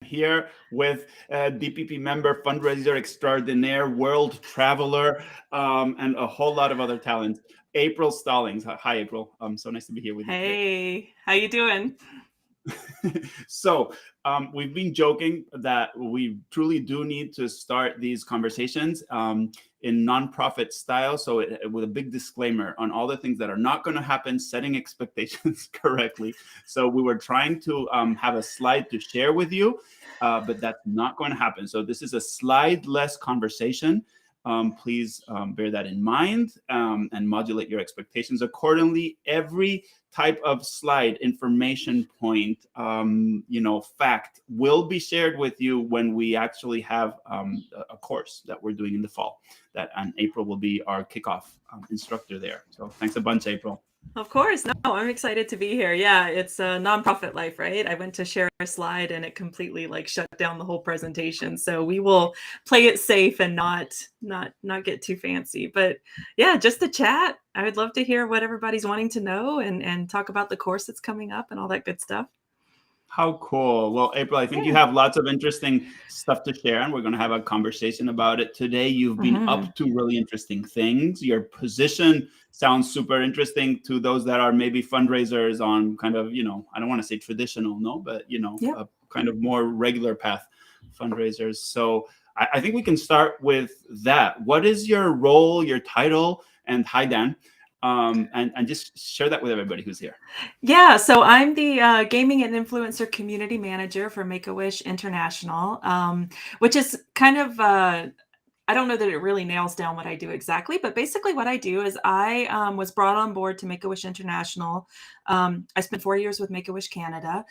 Here with DPP member, fundraiser extraordinaire, world traveler, and a whole lot of other talents. April Stallings. Hi, April. So nice to be here with you today. Hey, how you doing? So we've been joking that we truly do need to start these conversations in nonprofit style. So with a big disclaimer on all the things that are not going to happen, setting expectations correctly. So we were trying to have a slide to share with you, but that's not going to happen. So this is a slide-less conversation. Please bear that in mind and modulate your expectations accordingly. Every type of slide, information point, fact will be shared with you when we actually have a course that we're doing in the fall. And April will be our kickoff instructor there. So thanks a bunch, April. Of course. No, I'm excited to be here. Yeah, it's a nonprofit life, right? I went to share a slide and it completely shut down the whole presentation. So we will play it safe and not get too fancy. But yeah, just to chat. I would love to hear what everybody's wanting to know and talk about the course that's coming up and all that good stuff. How cool. Well, April, I think you Yeah. have lots of interesting stuff to share, and we're going to have a conversation about it today. You've been Mm-hmm. up to really interesting things. Your position sounds super interesting to those that are maybe fundraisers on kind of, I don't want to say traditional, no, but, Yep. a kind of more regular path fundraisers. So I think we can start with that. What is your role, your title? And hi, Dan. And just share that with everybody who's here. Yeah, so I'm the gaming and influencer community manager for Make-A-Wish International, which is kind of I don't know that it really nails down what I do exactly, but basically what I do is I was brought on board to Make-A-Wish International. I spent 4 years with Make-A-Wish Canada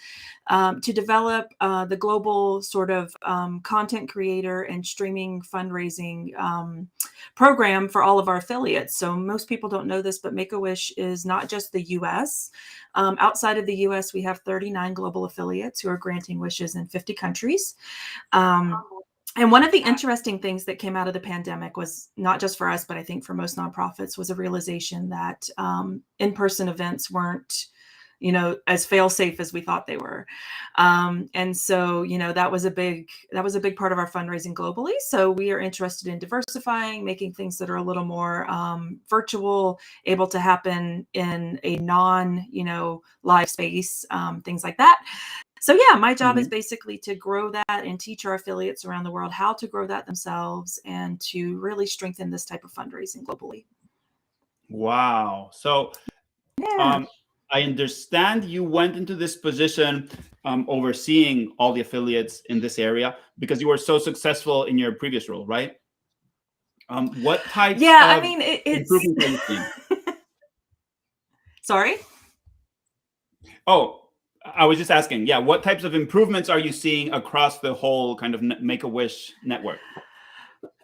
to develop the global sort of content creator and streaming fundraising program for all of our affiliates. So most people don't know this, but Make-A-Wish is not just the US. Outside of the US, we have 39 global affiliates who are granting wishes in 50 countries. And one of the interesting things that came out of the pandemic was not just for us, but I think for most nonprofits, was a realization that in-person events weren't, as fail-safe as we thought they were. And so, that was a big part of our fundraising globally. So we are interested in diversifying, making things that are a little more virtual, able to happen in a live space, things like that. So yeah, my job is basically to grow that and teach our affiliates around the world how to grow that themselves and to really strengthen this type of fundraising globally. Wow. So Yeah. um, I understand you went into this position overseeing all the affiliates in this area because you were so successful in your previous role, right? What types Yeah, I of mean, it's improvements are you seeing? sorry. Oh, I was just asking, yeah, what types of improvements are you seeing across the whole kind of Make-A-Wish network?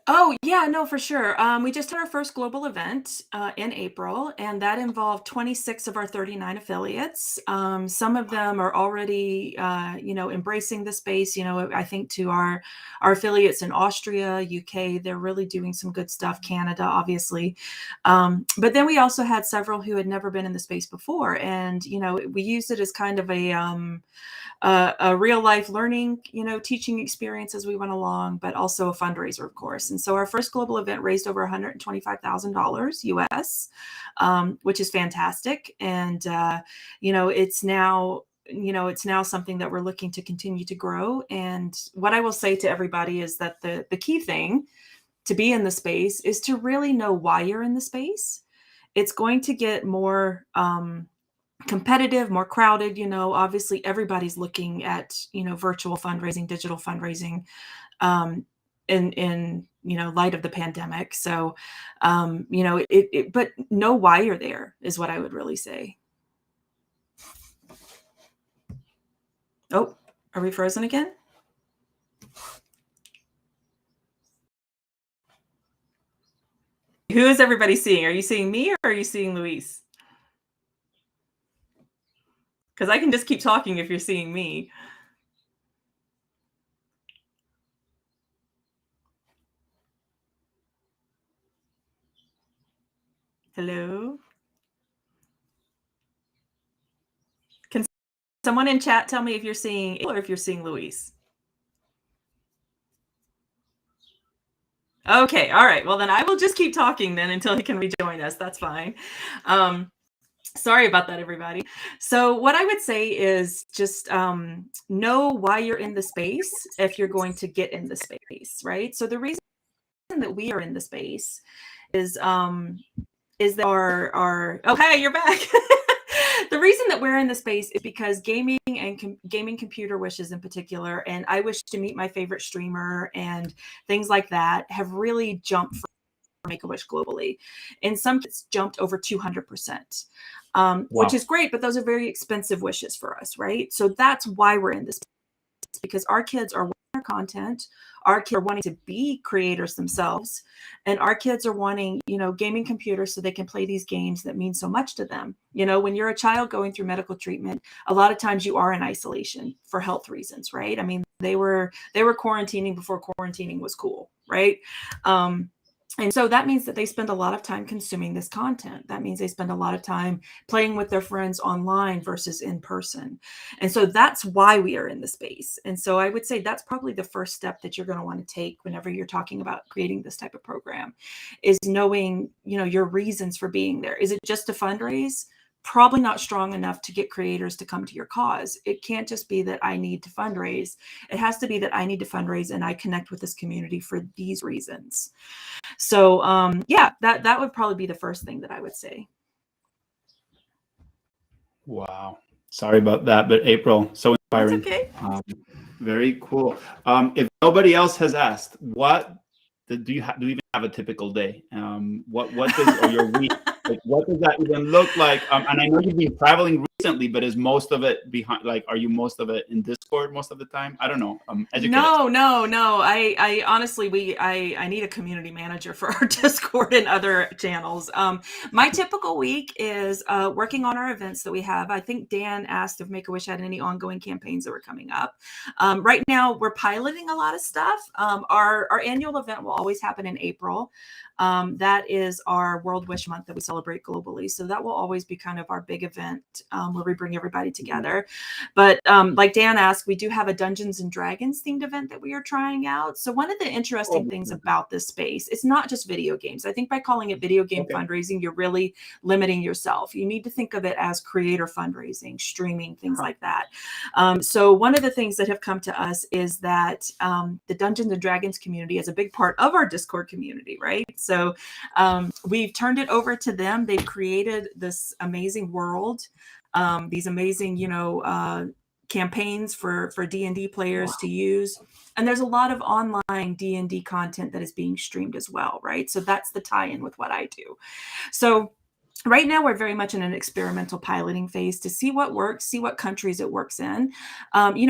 Oh, yeah, no, for sure. We just had our first global event in April, and that involved 26 of our 39 affiliates. Some of them are already, embracing the space. I think to our affiliates in Austria, UK, they're really doing some good stuff. Canada, obviously, but then we also had several who had never been in the space before, and we used it as kind of a real life learning, teaching experience as we went along, but also a fundraiser, of course. And so our first global event raised over $125,000 US, which is fantastic. And, it's now something that we're looking to continue to grow. And what I will say to everybody is that the key thing to be in the space is to really know why you're in the space. It's going to get more, competitive, more crowded. Obviously everybody's looking at, virtual fundraising, digital fundraising, in light of the pandemic. So, but know why you're there is what I would really say. Oh, are we frozen again? Who is everybody seeing? Are you seeing me or are you seeing Luis? Because I can just keep talking if you're seeing me. Hello? Can someone in chat tell me if you're seeing or if you're seeing Luis? Okay. All right. Well, then I will just keep talking then until he can rejoin us. That's fine. Sorry about that, everybody. So what I would say is just know why you're in the space if you're going to get in the space, right? So the reason that we are in the space is that our oh, hey, you're back. The reason that we're in the space is because gaming and gaming computer wishes in particular, and I wish to meet my favorite streamer and things like that have really jumped for Make-A-Wish globally. In some cases, jumped over 200%, which Wow. is great, but those are very expensive wishes for us, right? So that's why we're in this, because our kids are watching our content, our kids are wanting to be creators themselves, and our kids are wanting, gaming computers so they can play these games that mean so much to them. When you're a child going through medical treatment, a lot of times you are in isolation for health reasons, right? I mean, they were quarantining before quarantining was cool, right? And so that means that they spend a lot of time consuming this content. That means they spend a lot of time playing with their friends online versus in person. And so that's why we are in the space. And so I would say that's probably the first step that you're going to want to take whenever you're talking about creating this type of program, is knowing, your reasons for being there. Is it just to fundraise? Probably not strong enough to get creators to come to your cause. It can't just be that I need to fundraise. It has to be that I need to fundraise and I connect with this community for these reasons. So yeah, that would probably be the first thing that I would say. Wow. Sorry about that, but April, so That's inspiring. okay. Very cool. If nobody else has asked, what do you even have a typical day? What does, or your week, like, what does that even look like? And I know you've been traveling recently, but is most of it behind, like, are you most of it in Discord most of the time? I don't know. Educate us. No. I honestly, I need a community manager for our Discord and other channels. My typical week is working on our events that we have. I think Dan asked if Make-A-Wish had any ongoing campaigns that were coming up. Right now, we're piloting a lot of stuff. Our annual event will always happen in April. That is our World Wish Month that we celebrate globally. So that will always be kind of our big event where we bring everybody together. But like Dan asked, we do have a Dungeons and Dragons themed event that we are trying out. So one of the interesting things about this space, it's not just video games. I think by calling it video game fundraising, you're really limiting yourself. You need to think of it as creator fundraising, streaming, things like that. So one of the things that have come to us is that the Dungeons and Dragons community is a big part of our Discord community, right? So we've turned it over to them. They've created this amazing world, these amazing, campaigns for D&D players to use. And there's a lot of online D&D content that is being streamed as well, right? So that's the tie-in with what I do. So right now, we're very much in an experimental piloting phase to see what works, see what countries it works in.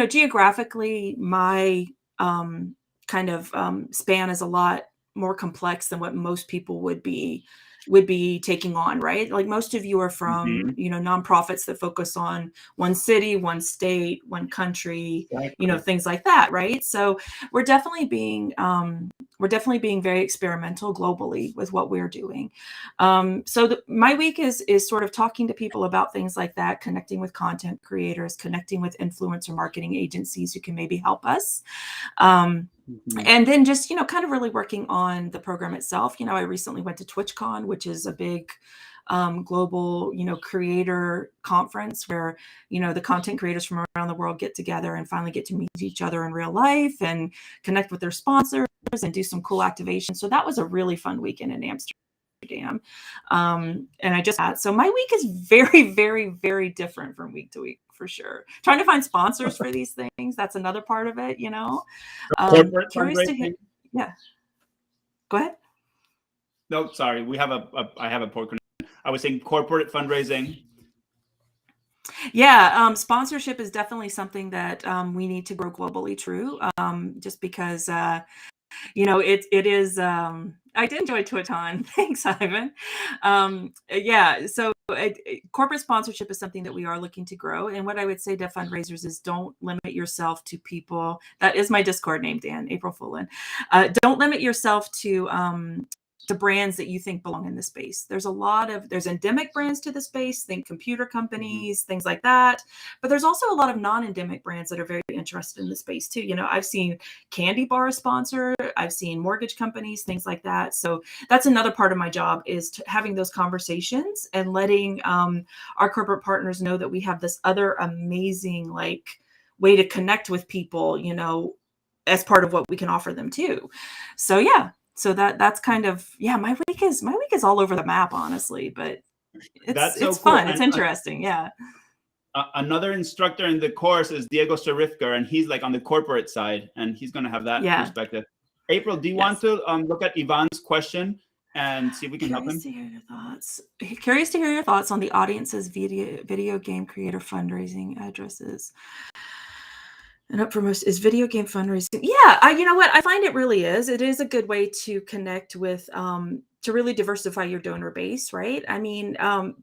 Geographically, my kind of span is a lot more complex than what most people would be taking on, right? Like most of you are from, nonprofits that focus on one city, one state, one country, things like that, right? So we're definitely being very experimental globally with what we're doing. So my week is sort of talking to people about things like that, connecting with content creators, connecting with influencer marketing agencies who can maybe help us. And then just, kind of really working on the program itself. I recently went to TwitchCon, which is a big global, creator conference where, the content creators from around the world get together and finally get to meet each other in real life and connect with their sponsors and do some cool activations. So that was a really fun weekend in Amsterdam. And I just had, so my week is very, very, very different from week to week, for sure. Trying to find sponsors for these things, that's another part of it, Corporate curious to hear. fundraising? Yeah, go ahead. No, sorry. I have a poor connection. I was saying corporate fundraising. Yeah, sponsorship is definitely something that we need to grow globally, true. Just because it is. I did enjoy Twiton. Thanks, Ivan. Yeah, so corporate sponsorship is something that we are looking to grow. And what I would say to fundraisers is don't limit yourself to people. That is my Discord name, Dan, April Fullen. Don't limit yourself to the brands that you think belong in the space. There's endemic brands to the space, think computer companies, things like that. But there's also a lot of non-endemic brands that are very interested in the space too. I've seen candy bars sponsored, I've seen mortgage companies, things like that. So that's another part of my job, is having those conversations and letting our corporate partners know that we have this other amazing way to connect with people, as part of what we can offer them too. So yeah. So that's kind of, my week is all over the map, honestly, but That's so it's cool. fun. It's interesting. Yeah. Another instructor in the course is Diego Sarifka, and he's on the corporate side, and he's going to have that Yeah. perspective. April, do you want to look at Ivan's question and see if we can help him? Curious to hear your thoughts. Curious to hear your thoughts on the audience's video game creator fundraising addresses. And up for most is video game fundraising. Yeah, you know what? I find it really is. It is a good way to connect with, to really diversify your donor base, right? I mean,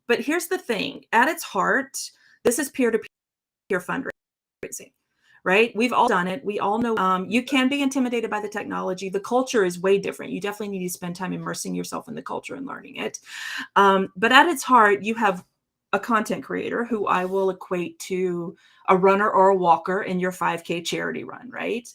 but here's the thing. At its heart, this is peer-to-peer fundraising, right? We've all done it. We all know you can be intimidated by the technology. The culture is way different. You definitely need to spend time immersing yourself in the culture and learning it. But at its heart, you have a content creator, who I will equate to a runner or a walker in your 5K charity run, right?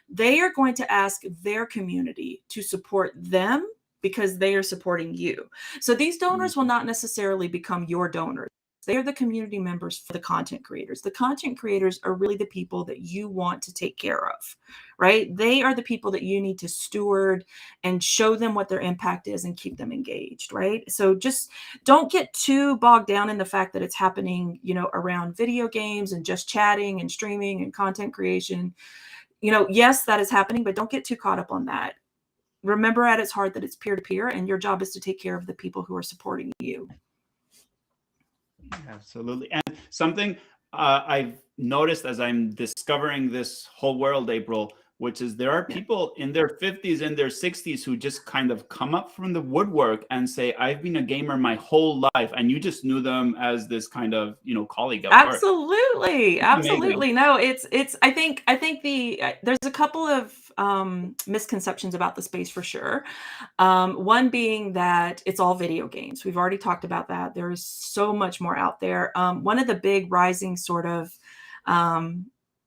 They are going to ask their community to support them because they are supporting you. So these donors will not necessarily become your donors. They are the community members for the content creators. The content creators are really the people that you want to take care of, right? They are the people that you need to steward and show them what their impact is and keep them engaged, right? So just don't get too bogged down in the fact that it's happening, around video games and just chatting and streaming and content creation. Yes, that is happening, but don't get too caught up on that. Remember at its heart that it's peer-to-peer, and your job is to take care of the people who are supporting you. Absolutely. And something I've noticed as I'm discovering this whole world, April, which is there are people in their 50s and their 60s who just kind of come up from the woodwork and say, I've been a gamer my whole life. And you just knew them as this kind of, colleague at work. Absolutely. Absolutely. No, it's, I think there's a couple of misconceptions about the space for sure. One being that it's all video games. We've already talked about that. There's so much more out there. One of the big rising sort of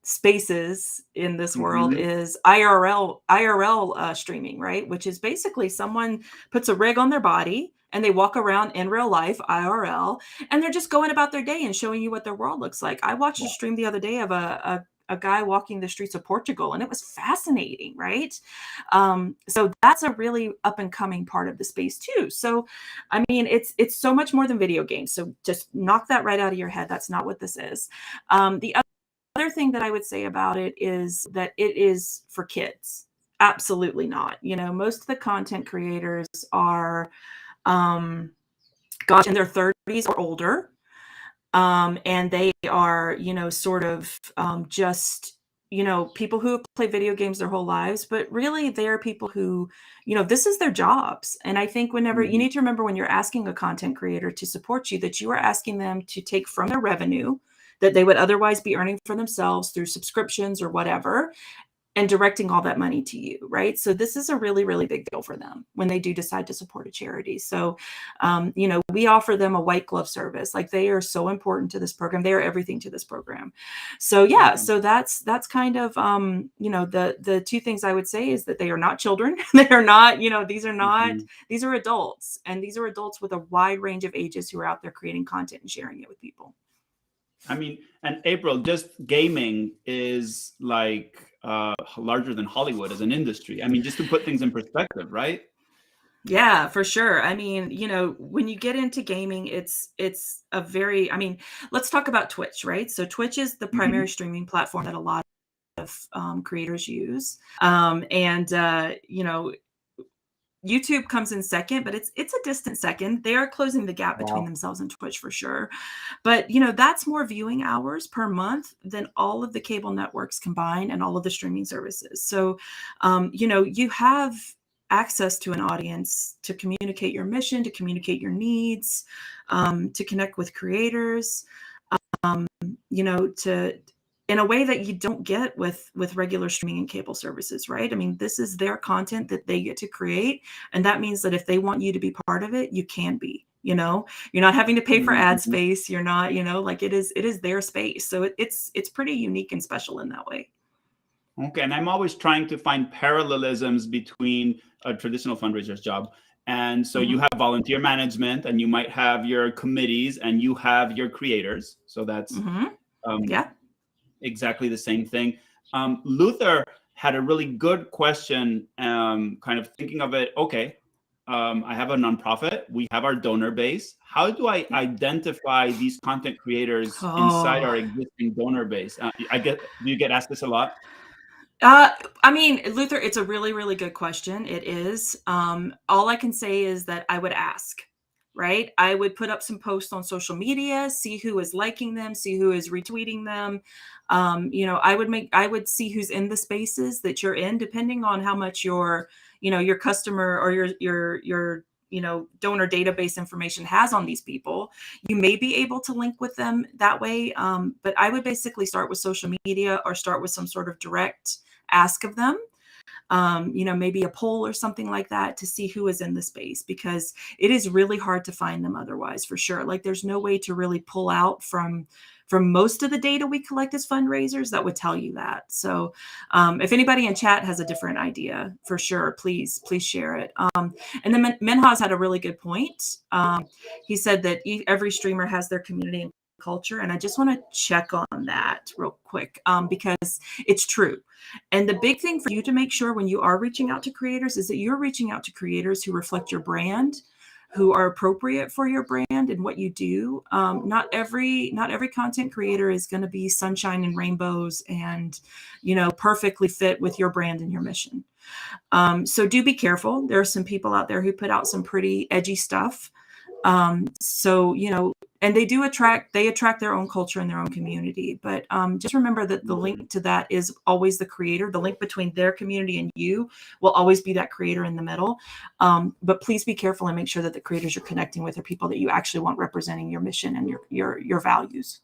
spaces in this world is IRL streaming, right? Which is basically someone puts a rig on their body and they walk around in real life, IRL, and they're just going about their day and showing you what their world looks like. I watched a stream the other day of a guy walking the streets of Portugal, and it was fascinating, right? So that's a really up and coming part of the space too. So, I mean, it's so much more than video games. So just knock that right out of your head. That's not what this is. The other thing that I would say about it is that it is for kids. Absolutely not. Most of the content creators are, in their 30s or older. And they are, sort of just, people who play video games their whole lives, but really they are people who, this is their jobs. And I think whenever you need to remember when you're asking a content creator to support you, that you are asking them to take from their revenue that they would otherwise be earning for themselves through subscriptions or whatever, and directing all that money to you, right? So this is a really, really big deal for them when they do decide to support a charity. So, we offer them a white glove service. Like, they are so important to this program. They are everything to this program. So yeah, so that's kind of, the two things I would say is that they are not children. They are not, these are adults, and these are adults with a wide range of ages who are out there creating content and sharing it with people. I mean, and April, just gaming is larger than Hollywood as an industry. I mean, just to put things in perspective, right? Yeah, for sure. I mean, when you get into gaming, it's a very, let's talk about Twitch, right? So Twitch is the primary streaming platform that a lot of creators use. YouTube comes in second, but it's a distant second. They are closing the gap between themselves and Twitch for sure. But, that's more viewing hours per month than all of the cable networks combined and all of the streaming services. So, you have access to an audience to communicate your mission, to communicate your needs, to connect with creators, to in a way that you don't get with regular streaming and cable services, right? I mean, this is their content that they get to create, and that means that if they want you to be part of it, you can be. You're not having to pay for ad Mhm. space. You're not, like it is their space. So it's pretty unique and special in that way. Okay, and I'm always trying to find parallelisms between a traditional fundraiser's job. And so you Hmm. have volunteer management, and you might have your committees, and you have your creators. So that's Hmm. um, Yeah. exactly the same thing. Luther had a really good question, kind of thinking of it. Okay, I have a nonprofit. We have our donor base. How do I Yeah. identify these content creators inside Oh. our existing donor base? Do you get asked this a lot? Uh, I mean, Luther, it's a really, really good question. It is. All I can say is that I would ask, right? I would put up some posts on social media, see who is liking them, see who is retweeting them. I would see who's in the spaces that you're in, depending on how much your customer or your donor database information has on these people. You may be able to link with them that way. But I would basically start with social media or start with some sort of direct ask of them, maybe a poll or something like that to see who is in the space, because it is really hard to find them otherwise, for sure. Like, there's no way to really pull out from most of the data we collect as fundraisers that would tell you that. So if anybody in chat has a different idea, for sure, please share it. And then Menhaz had a really good point. He said that every streamer has their community and culture, and I just want to check on that real quick, because it's true. And the big thing for you to make sure when you are reaching out to creators is that you're reaching out to creators who reflect your brand, who are appropriate for your brand and what you do. Not every content creator is going to be sunshine and rainbows and perfectly fit with your brand and your mission. So do be careful. There are some people out there who put out some pretty edgy stuff. So, and they attract their own culture and their own community. But just remember that the link to that is always the creator. The link between their community and you will always be that creator in the middle. But please be careful and make sure that the creators you're connecting with are people that you actually want representing your mission and your values.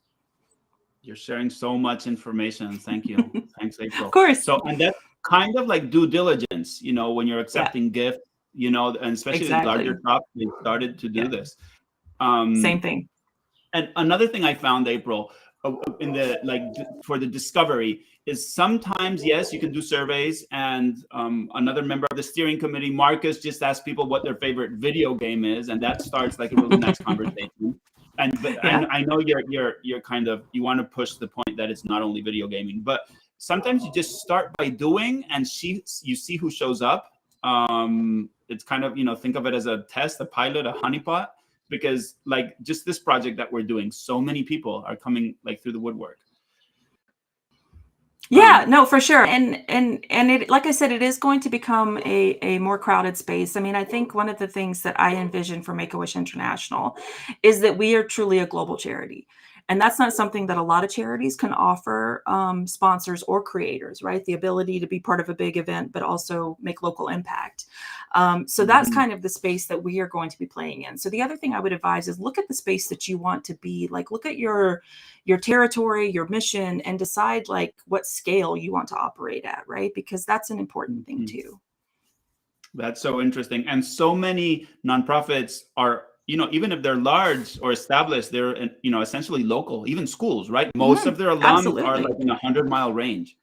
You're sharing so much information. Thank you. Thanks, Of April. course. So, and that's kind of like due diligence, when you're Yeah, accepting gifts, and especially the larger exactly. shops, they started to do Yeah. this. Same Um, thing. and another thing I found, April, in the for the discovery is sometimes, yes, you can do surveys, and another member of the steering committee, Marcus, just asks people what their favorite video game is, and that starts like a really nice conversation. But Yeah. I know you're kind of, you want to push the point that it's not only video gaming, but sometimes you just start by doing, and you see who shows up. It's kind of, think of it as a test, a pilot, a honeypot, because like just this project that we're doing, so many people are coming like through the woodwork. Yeah, no, for sure. And it, like I said, it is going to become a more crowded space. I mean, I think one of the things that I envision for Make-A-Wish International is that we are truly a global charity. And that's not something that a lot of charities can offer sponsors or creators, right? The ability to be part of a big event, but also make local impact. So that's Mhm. kind of the space that we are going to be playing in. So the other thing I would advise is look at the space that you want to be. Like, look at your territory, your mission, and decide like what scale you want to operate at, right? Because that's an important thing Mhm. too. That's so interesting. And so many nonprofits are, even if they're large or established, they're, essentially local, even schools, right? Most Mhm. of their alums are like Absolutely. in 100-mile range.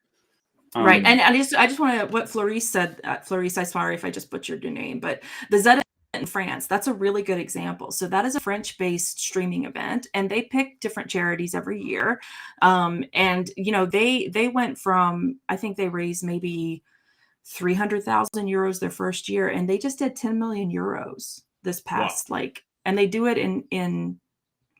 Right. Um, And I just want to, what Florice said, Florice, I'm sorry if I just butchered your name, but the Z event in France, that's a really good example. So that is a French-based streaming event, and they pick different charities every year. And they went from, I think they raised maybe 300,000 euros their first year, and they just did 10 million euros this wow. past, and they do it in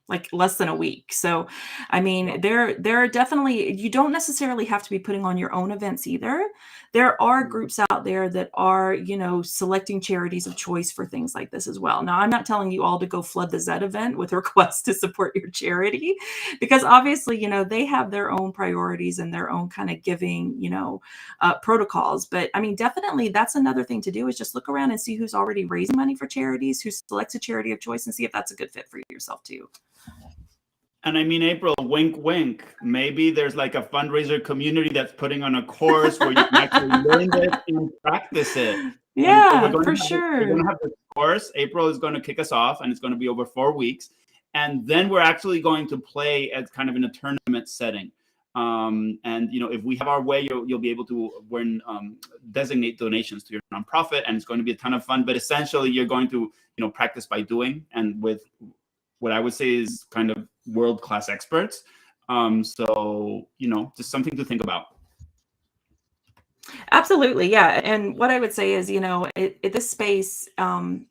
like less than a week. So, I mean, Wow. there are definitely, you don't necessarily have to be putting on your own events either. There are groups out there that are, selecting charities of choice for things like this as well. Now, I'm not telling you all to go flood the Z event with requests to support your charity, because obviously, they have their own priorities and their own kind of giving, protocols. But I mean, definitely that's another thing to do, is just look around and see who's already raising money for charities, who selects a charity of choice, and see if that's a good fit for yourself too. And I mean, April, wink, wink. Maybe there's like a fundraiser community that's putting on a course where you can actually learn this and practice it. And so Yeah, for we're going sure. to have this course. April is going to kick us off, and it's going to be over 4 weeks. And then we're actually going to play as kind of in a tournament setting. And if we have our way, you'll be able to designate donations to your nonprofit, and it's going to be a ton of fun. But essentially, you're going to practice by doing, and with what I would say is kind of world-class experts. So just something to think about. Absolutely, yeah. And what I would say is, this space, I'm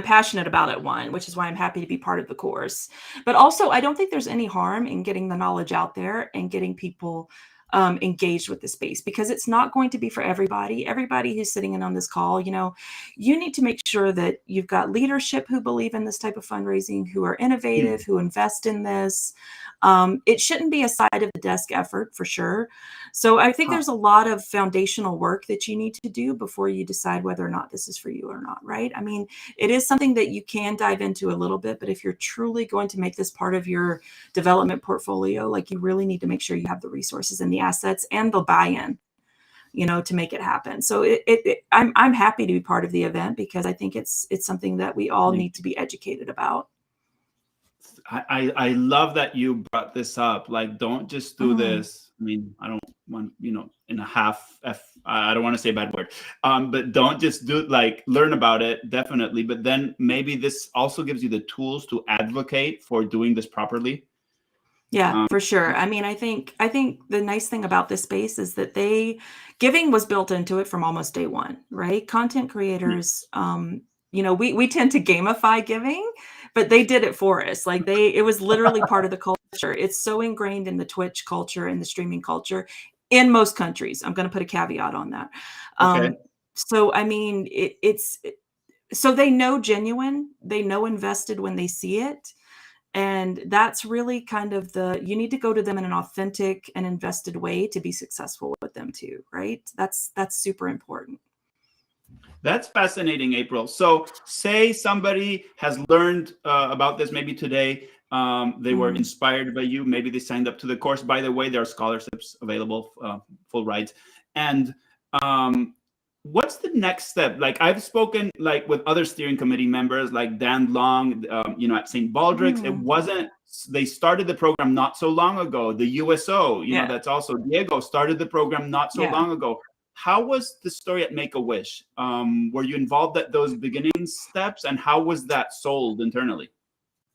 passionate about it, one, which is why I'm happy to be part of the course. But also, I don't think there's any harm in getting the knowledge out there and getting people engaged with the space, because it's not going to be for everybody. Everybody who's sitting in on this call, you need to make sure that you've got leadership who believe in this type of fundraising, who are innovative, who invest in this. It shouldn't be a side of the desk effort, for sure. So I think there's a lot of foundational work that you need to do before you decide whether or not this is for you or not, right? I mean, it is something that you can dive into a little bit, but if you're truly going to make this part of your development portfolio, like, you really need to make sure you have the resources and the assets and the buy-in, to make it happen. So I'm happy to be part of the event, because I think it's something that we all need to be educated about. I love that you brought this up. Like, don't just do this. I mean, I don't want, in a I don't want to say a bad word. But don't just learn about it, definitely. But then maybe this also gives you the tools to advocate for doing this properly. Yeah, for sure. I mean, I think the nice thing about this space is that giving was built into it from almost day one, right? Content creators, we tend to gamify giving, but they did it for us. Like, it was literally part of the culture. It's so ingrained in the Twitch culture and the streaming culture in most countries. I'm going to put a caveat on that. Okay. So, I mean, so they know genuine, they know invested when they see it. And that's really kind of you need to go to them in an authentic and invested way to be successful with them too, right? That's super important. That's fascinating, April. So say somebody has learned about this maybe today. They were inspired by you. Maybe they signed up to the course. By the way, there are scholarships available, full rides. And what's the next step? Like, I've spoken with other steering committee members, like Dan Long, at St. Baldrick's. It wasn't, they started the program not so long ago. The USO, that's also Diego, started the program not so long ago. How was the story at Make-A-Wish? Were you involved at those beginning steps, and how was that sold internally?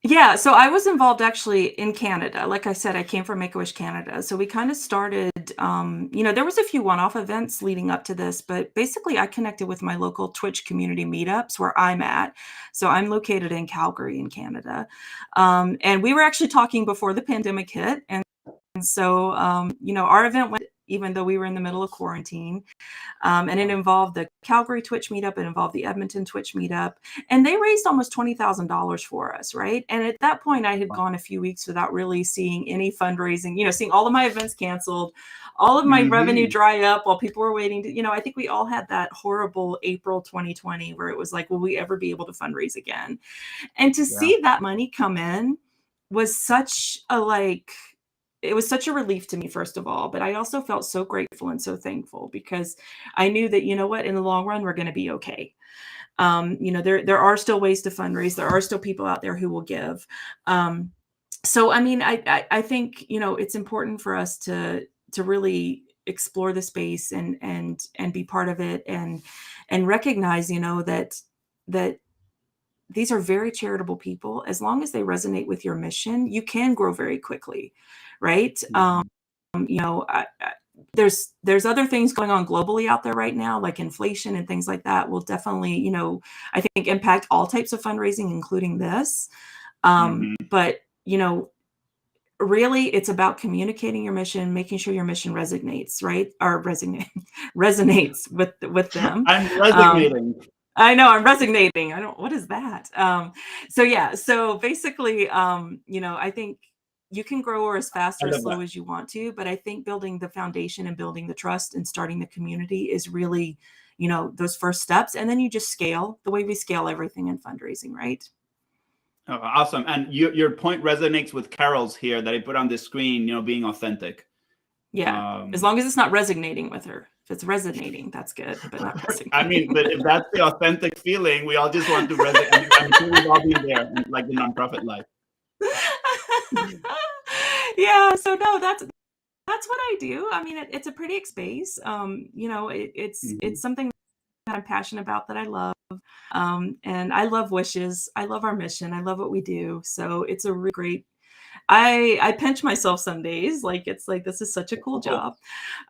Yeah, so I was involved actually in Canada. Like I said, I came from Make-A-Wish Canada. So we kind of started, there was a few one-off events leading up to this, but basically I connected with my local Twitch community meetups where I'm at. So I'm located in Calgary in Canada. And we were actually talking before the pandemic hit. And so, our event went, even though we were in the middle of quarantine. And it involved the Calgary Twitch meetup. It involved the Edmonton Twitch meetup. And they raised almost $20,000 for us, right? And at that point, I had gone a few weeks without really seeing any fundraising, seeing all of my events canceled, all of my revenue dry up while people were waiting to, I think we all had that horrible April 2020 where it was like, will we ever be able to fundraise again? And to see that money come in was such it was such a relief to me, first of all, but I also felt so grateful and so thankful, because I knew that, in the long run, we're going to be okay. There are still ways to fundraise. There are still people out there who will give. So, I mean, I think, it's important for us to really explore the space and be part of it, and recognize, that these are very charitable people. As long as they resonate with your mission, you can grow very quickly, right? There's other things going on globally out there right now, like inflation and things like that will definitely, I think, impact all types of fundraising, including this. But, really, it's about communicating your mission, making sure your mission resonates, right? Or resonates with them. I'm resignating. I know, I'm resignating. What is that? So basically, I think you can grow or as fast or as slow as you want to, but I think building the foundation and building the trust and starting the community is really, those first steps. And then you just scale the way we scale everything in fundraising, right? Oh, awesome. And your point resonates with Carol's here that I put on the screen, being authentic. Yeah, as long as it's not resonating with her. If it's resonating, that's good, but not I resonating. mean, but if that's the authentic feeling, we all just want to resonate. I'm sure we've all been there, like the nonprofit life. Yeah, so no, that's what I do. I mean, it's a pretty space. It's Mhm. something that I'm passionate about, that I love. And I love Wishes. I love our mission. I love what we do. So it's a really great. I pinch myself some days, like it's like this is such a cool Oh, job.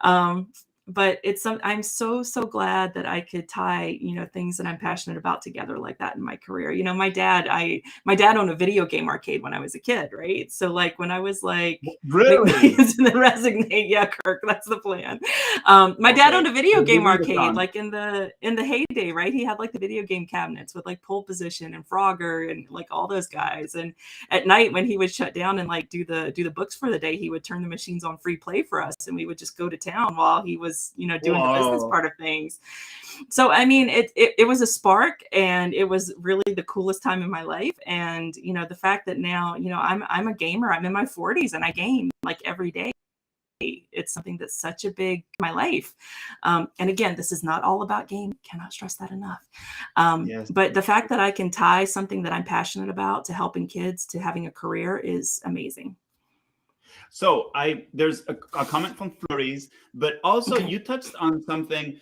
Um, but I'm so glad that I could tie, things that I'm passionate about together like that in my career. My dad owned a video game arcade when I was a kid, right? So like when I was like really? and then resignate, yeah, Kirk, that's the plan. My dad Okay. owned a video So give game me the arcade, song. like in the heyday, right? He had like the video game cabinets with like Pole Position and Frogger and like all those guys. And at night when he would shut down and like do the books for the day, he would turn the machines on free play for us, and we would just go to town while he was doing the business Whoa. part of things. So I mean, it was a spark, and it was really the coolest time in my life. And the fact that now I'm a gamer, I'm in my 40s, and I game like every day. It's something that's such a big my life. And again, this is not all about game. Cannot stress that enough. Yes. But the fact that I can tie something that I'm passionate about to helping kids to having a career is amazing. So there's a comment from Flores, but also Okay. you touched on something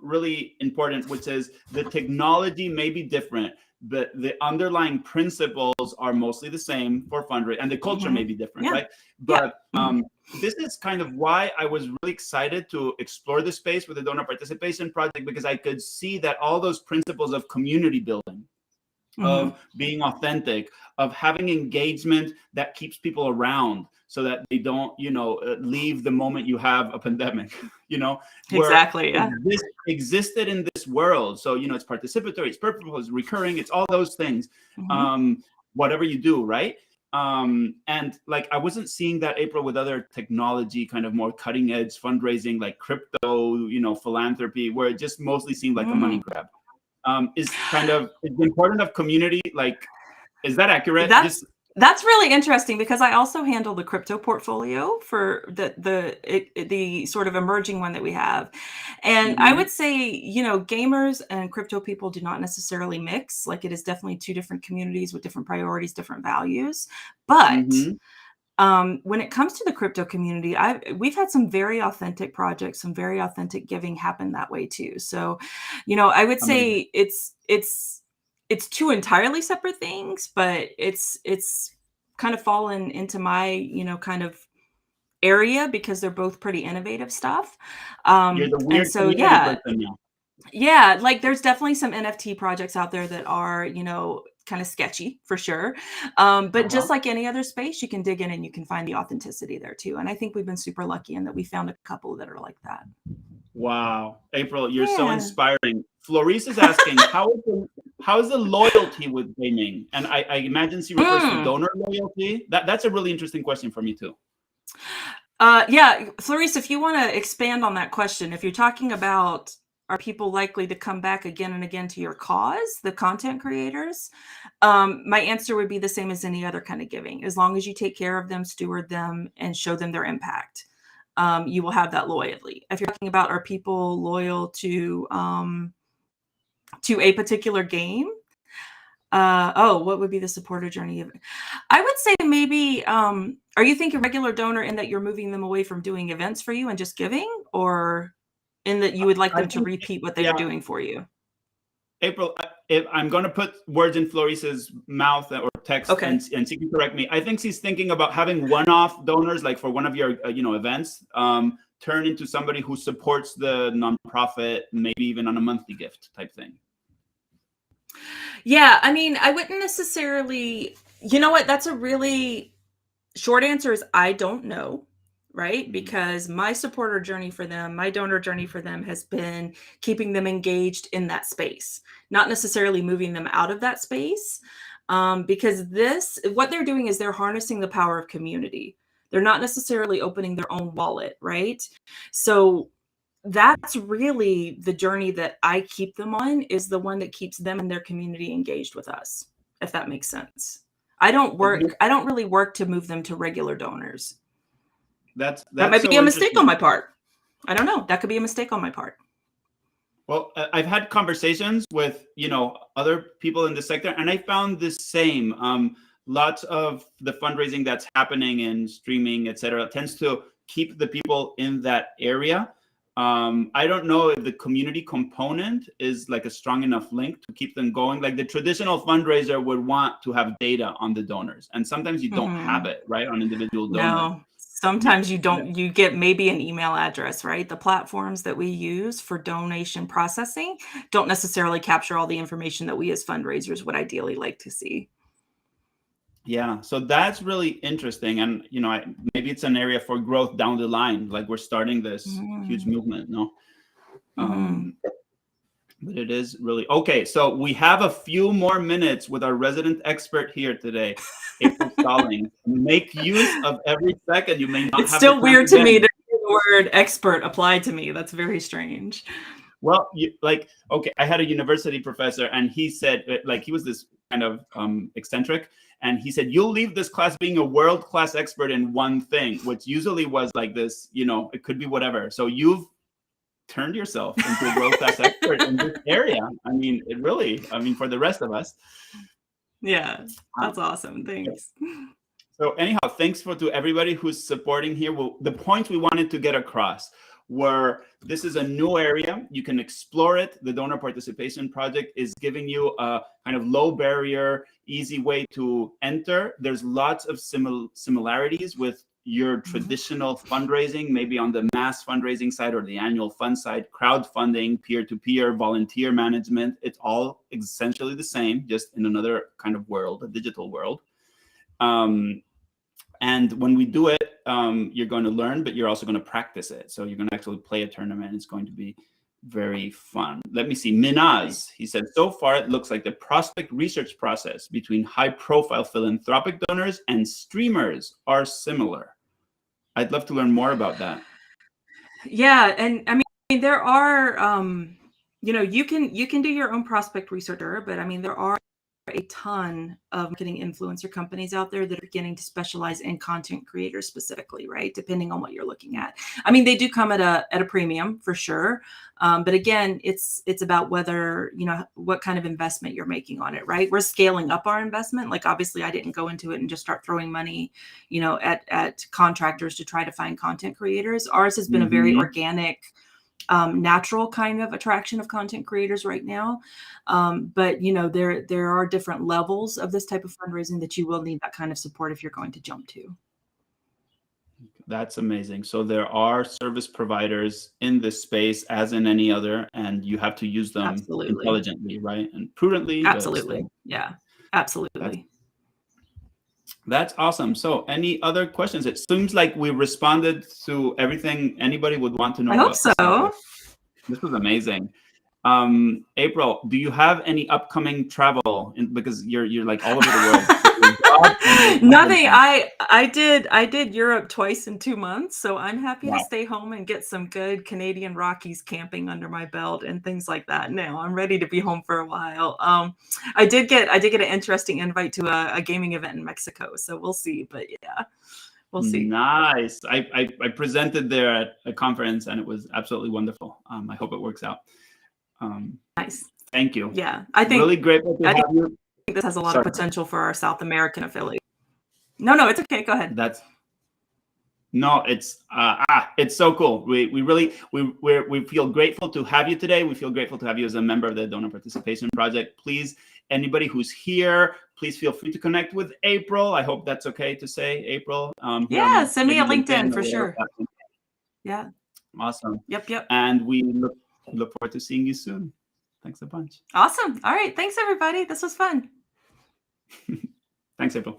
really important, which is the technology may be different, but the underlying principles are mostly the same for fundraising, and the culture may Hmm. be different, Yeah. right? Yeah. But Mhm. this is kind of why I was really excited to explore the space with the donor participation project, because I could see that all those principles of community building, Mhm. of being authentic, of having engagement that keeps people around so that they don't, leave the moment you have a pandemic, where Exactly. Yeah. this existed in this world. So, it's participatory, it's purposeful, it's recurring, it's all those things. Mhm. Um, whatever you do, right? And like I wasn't seeing that, April, with other technology, kind of more cutting edge fundraising like crypto, philanthropy, where it just mostly seemed like a money Mhm. grab. Is the importance of community, like, is that accurate? That's Just that's really interesting because I also handle the crypto portfolio for the sort of emerging one that we have. And I mhm, would say, gamers and crypto people do not necessarily mix. Like it is definitely two different communities with different priorities, different values. But mhm, when it comes to the crypto community, we've had some very authentic projects, some very authentic giving happen that way too. So, I would amazing. say it's two entirely separate things, but it's kind of fallen into my kind of area because they're both pretty innovative stuff. You're the And weird so community yeah, person now. yeah, like there's definitely some NFT projects out there that are, kind of sketchy for sure. But Uh-huh. just like any other space, you can dig in and you can find the authenticity there too. And I think we've been super lucky in that we found a couple that are like that. Wow. April, you're so Yeah. inspiring. Florice is asking, how is the loyalty with gaming? And I imagine she refers to Mm. donor loyalty. That's a really interesting question for me too. Yeah, Clarice, if you want to expand on that question, if you're talking about are people likely to come back again and again to your cause, the content creators, my answer would be the same as any other kind of giving. As long as you take care of them, steward them, and show them their impact, you will have that loyalty. If you're talking about are people loyal to a particular game, what would be the supporter journey of it? I would say maybe, are you thinking regular donor in that you're moving them away from doing events for you and just giving, or in that you would like I them to think, repeat what they yeah, were doing for you? April, if I'm going to put words in Florice's mouth or text, Okay. and she can correct me. I think she's thinking about having one-off donors, like for one of your, events, turn into somebody who supports the nonprofit, maybe even on a monthly gift type thing. Yeah, I mean, I wouldn't necessarily, you know what? That's a really short answer is I don't know, right? Mhm. Because my supporter journey for them, my donor journey for them has been keeping them engaged in that space, not necessarily moving them out of that space. Because what they're doing is they're harnessing the power of community. They're not necessarily opening their own wallet, right? So that's really the journey that I keep them on, is the one that keeps them and their community engaged with us. if that makes sense. I don't really work to move them to regular donors. That might be so a mistake interesting. on my part. I don't know. That could be a mistake on my part. Well, I've had conversations with, other people in the sector, and I found the same. Lots of the fundraising that's happening in streaming, et cetera, tends to keep the people in that area. I don't know if the community component is like a strong enough link to keep them going. Like the traditional fundraiser would want to have data on the donors, and sometimes you don't have it, right, on individual donors. No, sometimes you don't. You get maybe an email address, right? The platforms that we use for donation processing don't necessarily capture all the information that we as fundraisers would ideally like to see. Yeah, so that's really interesting, and maybe it's an area for growth down the line. Like we're starting this huge movement, no? But it is really okay. So we have a few more minutes with our resident expert here today, April Stallings. Make use of every second. You may not. It's have still the weird to me again. to hear the word expert applied to me. That's very strange. Well, okay, I had a university professor, and he said, he was this kind of eccentric, and he said, you'll leave this class being a world-class expert in one thing, which usually was like this, it could be whatever. So you've turned yourself into a world-class expert in this area. I mean, for the rest of us. Yeah, that's awesome. Thanks. So anyhow, thanks to everybody who's supporting here. The points we wanted to get across were, this is a new area. You can explore it. The Donor Participation Project is giving you a kind of low barrier, easy way to enter. There's lots of similarities with your traditional fundraising, maybe on the mass fundraising side or the annual fund side, crowdfunding, peer-to-peer, volunteer management. It's all essentially the same, just in another kind of world, a digital world. And when we do it, you're going to learn, but you're also going to practice it. So you're going to actually play a tournament. It's going to be very fun. Let me see. Minaz, he said, so far it looks like the prospect research process between high-profile philanthropic donors and streamers are similar. I'd love to learn more about that. Yeah, and I mean, there are, you can do your own prospect research, but I mean, there are a ton of marketing influencer companies out there that are beginning to specialize in content creators specifically, right? Depending on what you're looking at. I mean, they do come at a premium for sure. But again, it's about whether, what kind of investment you're making on it, right? We're scaling up our investment. Like, obviously I didn't go into it and just start throwing money, at contractors to try to find content creators. Ours has been a very organic, natural kind of attraction of content creators right now. But there are different levels of this type of fundraising that you will need that kind of support if you're going to jump to. That's amazing. So there are service providers in this space as in any other, and you have to use them intelligently, right? And prudently. Absolutely. Yeah, absolutely. That's awesome. So any other questions? It seems like we responded to everything anybody would want to know. I hope so. This was amazing. April, do you have any upcoming travel? Because you're like all over the world. Nothing. I did Europe twice in 2 months, so I'm happy to stay home and get some good Canadian Rockies camping under my belt and things like that. Now I'm ready to be home for a while. I did get an interesting invite to a gaming event in Mexico, so we'll see. But yeah, we'll see. Nice. I presented there at a conference, and it was absolutely wonderful. I hope it works out. Nice. Thank you. Yeah, I think really grateful to have you. This has a lot of potential for our South American affiliate. No, it's okay. Go ahead. It's so cool. We feel grateful to have you today. We feel grateful to have you as a member of the Donor Participation Project. Please, anybody who's here, please feel free to connect with April. I hope that's okay to say, April. Yeah, send me a LinkedIn for sure. Yeah. Awesome. Yep. And we look forward to seeing you soon. Thanks a bunch. Awesome. All right. Thanks, everybody. This was fun. Thanks, April.